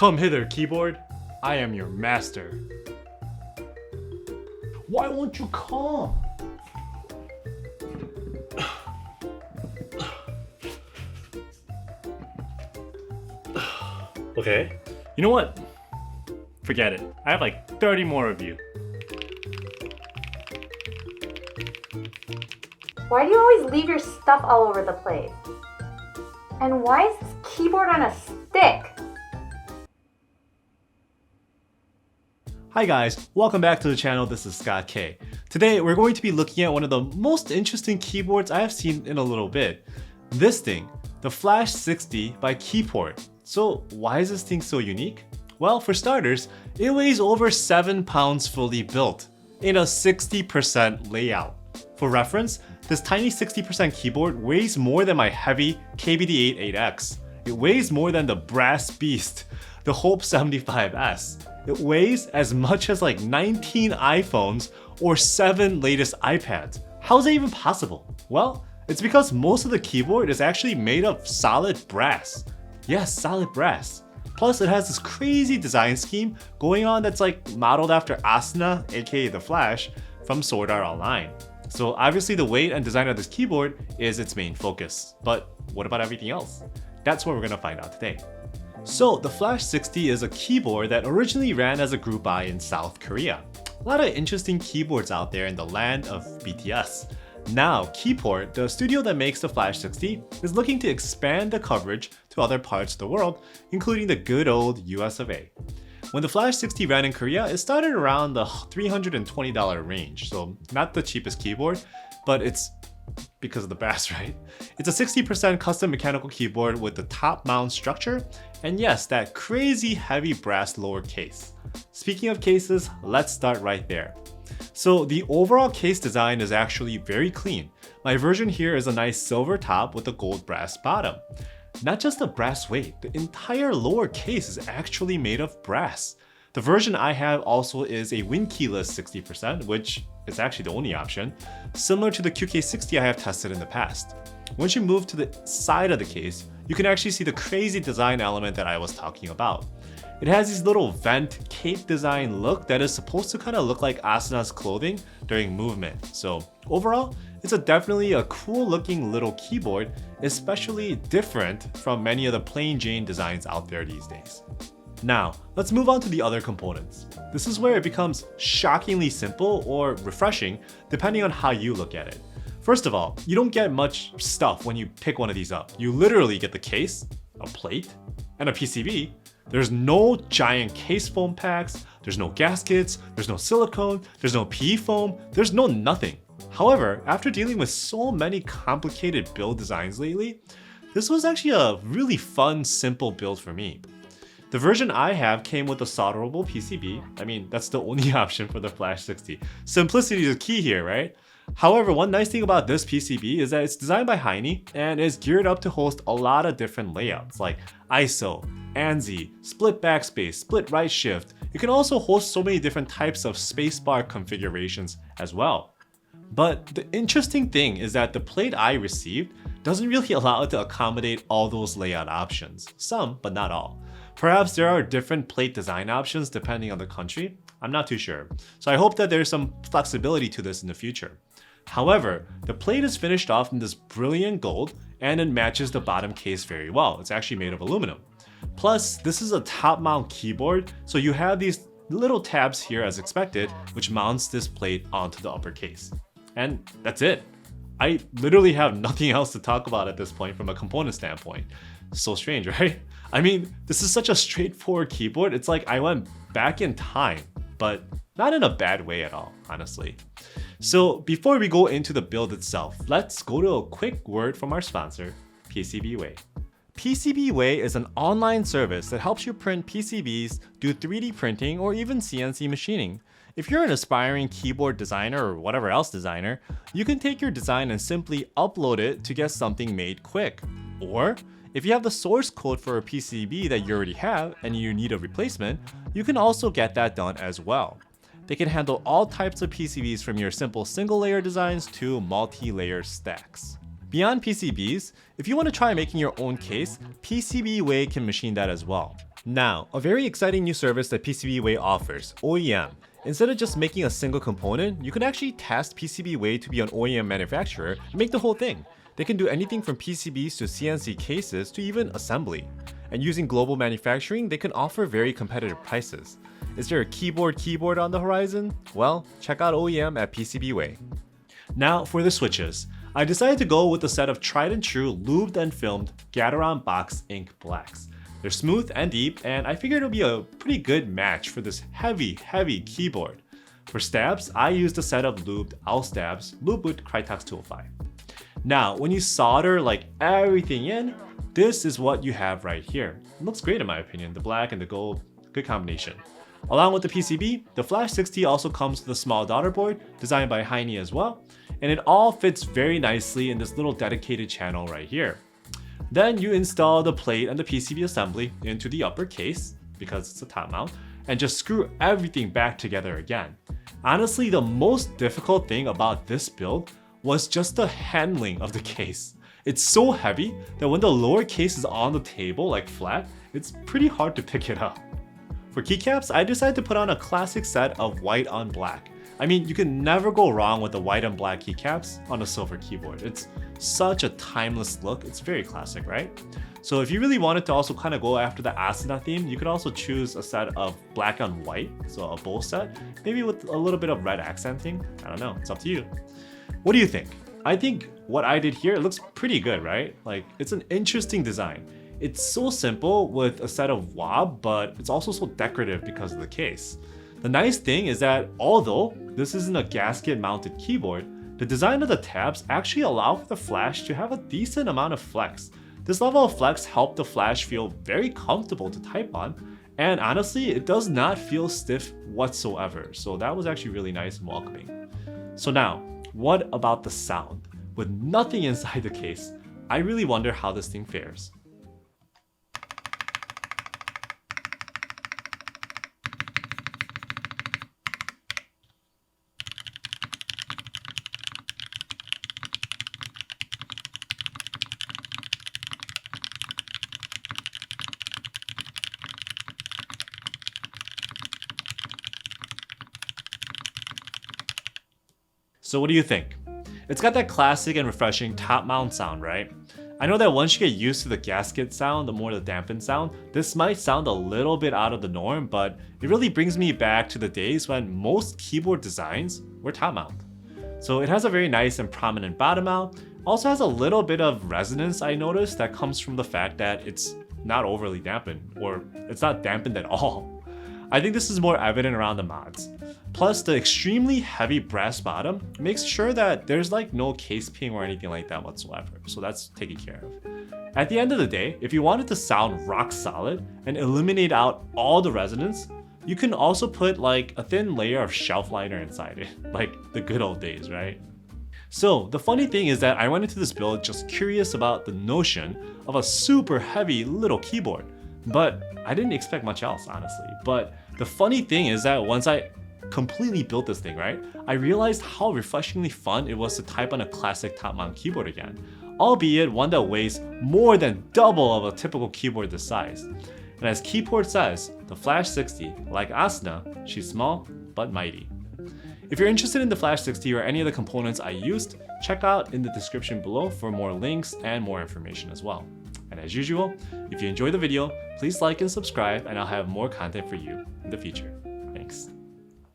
Come hither, keyboard. I am your master. Why won't you come? Okay. You know what? Forget it. I have like 30 more of you. Why do you always leave your stuff all over the place? And why is this keyboard on a stick? Hi guys, welcome back to the channel. This is Scott K. Today we're going to be looking at one of the most interesting keyboards I have seen in a little bit. This thing, the Flash 60 by Keypport. So why is this thing so unique? Well, for starters, it weighs over 7 pounds fully built in a 60% layout. For reference, this tiny 60% keyboard weighs more than my heavy KBDFANS. It weighs more than the brass beast, the Hope 75S. It weighs as much as like 19 iPhones or 7 latest iPads. How is that even possible? Well, it's because most of the keyboard is actually made of solid brass. Yes, solid brass. Plus it has this crazy design scheme going on that's like modeled after Asuna, aka the Flash, from Sword Art Online. So obviously the weight and design of this keyboard is its main focus. But what about everything else? That's what we're gonna find out today. So the Flash 60 is a keyboard that originally ran as a group buy in South Korea. A lot of interesting keyboards out there in the land of BTS. Now, Keypport, the studio that makes the Flash 60, is looking to expand the coverage to other parts of the world, including the good old US of A. When the Flash 60 ran in Korea, it started around the $320 range, so not the cheapest keyboard, but it's because of the brass, right? It's a 60% custom mechanical keyboard with the top mount structure, and yes, that crazy heavy brass lower case. Speaking of cases, let's start right there. So the overall case design is actually very clean. My version here is a nice silver top with a gold brass bottom. Not just the brass weight, the entire lower case is actually made of brass. The version I have also is a win keyless 60%, which is actually the only option, similar to the QK60 I have tested in the past. Once you move to the side of the case, you can actually see the crazy design element that I was talking about. It has this little vent cape design look that is supposed to kind of look like Asuna's clothing during movement. So overall, it's definitely a cool looking little keyboard, especially different from many of the plain Jane designs out there these days. Now, let's move on to the other components. This is where it becomes shockingly simple or refreshing depending on how you look at it. First of all, you don't get much stuff when you pick one of these up. You literally get the case, a plate, and a PCB. There's no giant case foam packs, there's no gaskets, there's no silicone, there's no PE foam, there's no nothing. However, after dealing with so many complicated build designs lately, this was actually a really fun, simple build for me. The version I have came with a solderable PCB. I mean, that's the only option for the Flash 60. Simplicity is key here, right? However, one nice thing about this PCB is that it's designed by Heine and is geared up to host a lot of different layouts like ISO, ANSI, split backspace, split right shift. It can also host so many different types of spacebar configurations as well. But the interesting thing is that the plate I received doesn't really allow it to accommodate all those layout options. Some, but not all. Perhaps there are different plate design options depending on the country. I'm not too sure. So I hope that there's some flexibility to this in the future. However, the plate is finished off in this brilliant gold and it matches the bottom case very well. It's actually made of aluminum. Plus, this is a top mount keyboard, so you have these little tabs here as expected, which mounts this plate onto the upper case. And that's it. I literally have nothing else to talk about at this point from a component standpoint. So strange, right? I mean, this is such a straightforward keyboard. It's like I went back in time, but not in a bad way at all, honestly. So before we go into the build itself, let's go to a quick word from our sponsor, PCBWay. PCBWay is an online service that helps you print PCBs, do 3D printing, or even CNC machining. If you're an aspiring keyboard designer or whatever else designer, you can take your design and simply upload it to get something made quick. Or if you have the source code for a PCB that you already have and you need a replacement, you can also get that done as well. They can handle all types of PCBs from your simple single layer designs to multi-layer stacks. Beyond PCBs, if you want to try making your own case, PCBWay can machine that as well. Now, a very exciting new service that PCBWay offers, OEM. Instead of just making a single component, you can actually task PCBWay to be an OEM manufacturer and make the whole thing. They can do anything from PCBs to CNC cases to even assembly. And using global manufacturing, they can offer very competitive prices. Is there a keyboard on the horizon? Well, check out OEM at PCBWay. Now for the switches. I decided to go with a set of tried and true lubed and filmed Gateron Box Ink Blacks. They're smooth and deep, and I figured it would be a pretty good match for this heavy keyboard. For stabs, I used a set of lubed OWL stabs, lubed with Krytox 205. Now, when you solder like everything in, this is what you have right here. It looks great in my opinion, the black and the gold, good combination. Along with the PCB, the Flash 60 also comes with a small daughter board designed by Heine as well, and it all fits very nicely in this little dedicated channel right here. Then you install the plate and the PCB assembly into the upper case, because it's a top mount, and just screw everything back together again. Honestly, the most difficult thing about this build was just the handling of the case. It's so heavy that when the lower case is on the table, like flat, it's pretty hard to pick it up. For keycaps, I decided to put on a classic set of white on black. I mean, you can never go wrong with the white and black keycaps on a silver keyboard. It's such a timeless look, it's very classic, right? So if you really wanted to also kind of go after the Asuna theme, you could also choose a set of black on white, so a bowl set, maybe with a little bit of red accenting. I don't know, it's up to you. What do you think? I think what I did here, it looks pretty good, right? Like, it's an interesting design. It's so simple with a set of WoB, but it's also so decorative because of the case. The nice thing is that although this isn't a gasket mounted keyboard, the design of the tabs actually allow for the Flash to have a decent amount of flex. This level of flex helped the Flash feel very comfortable to type on, and honestly, it does not feel stiff whatsoever, so that was actually really nice and welcoming. So now, what about the sound? With nothing inside the case, I really wonder how this thing fares. So what do you think? It's got that classic and refreshing top mount sound, right? I know that once you get used to the gasket sound, the more the dampened sound, this might sound a little bit out of the norm, but it really brings me back to the days when most keyboard designs were top mount. So it has a very nice and prominent bottom mount, also has a little bit of resonance I noticed that comes from the fact that it's not overly dampened, or it's not dampened at all. I think this is more evident around the mods. Plus, the extremely heavy brass bottom makes sure that there's like no case ping or anything like that whatsoever, so that's taken care of. At the end of the day, if you wanted to sound rock solid and eliminate out all the resonance, you can also put like a thin layer of shelf liner inside it, like the good old days, right? So the funny thing is that I went into this build just curious about the notion of a super heavy little keyboard, but I didn't expect much else, honestly. But the funny thing is that once I completely built this thing, right, I realized how refreshingly fun it was to type on a classic top mount keyboard again, albeit one that weighs more than double of a typical keyboard this size. And as Keypport says, the Flash 60, like Asuna, she's small but mighty. If you're interested in the Flash 60 or any of the components I used, check out in the description below for more links and more information as well. And as usual, if you enjoyed the video, please like and subscribe, and I'll have more content for you in the future. Thanks.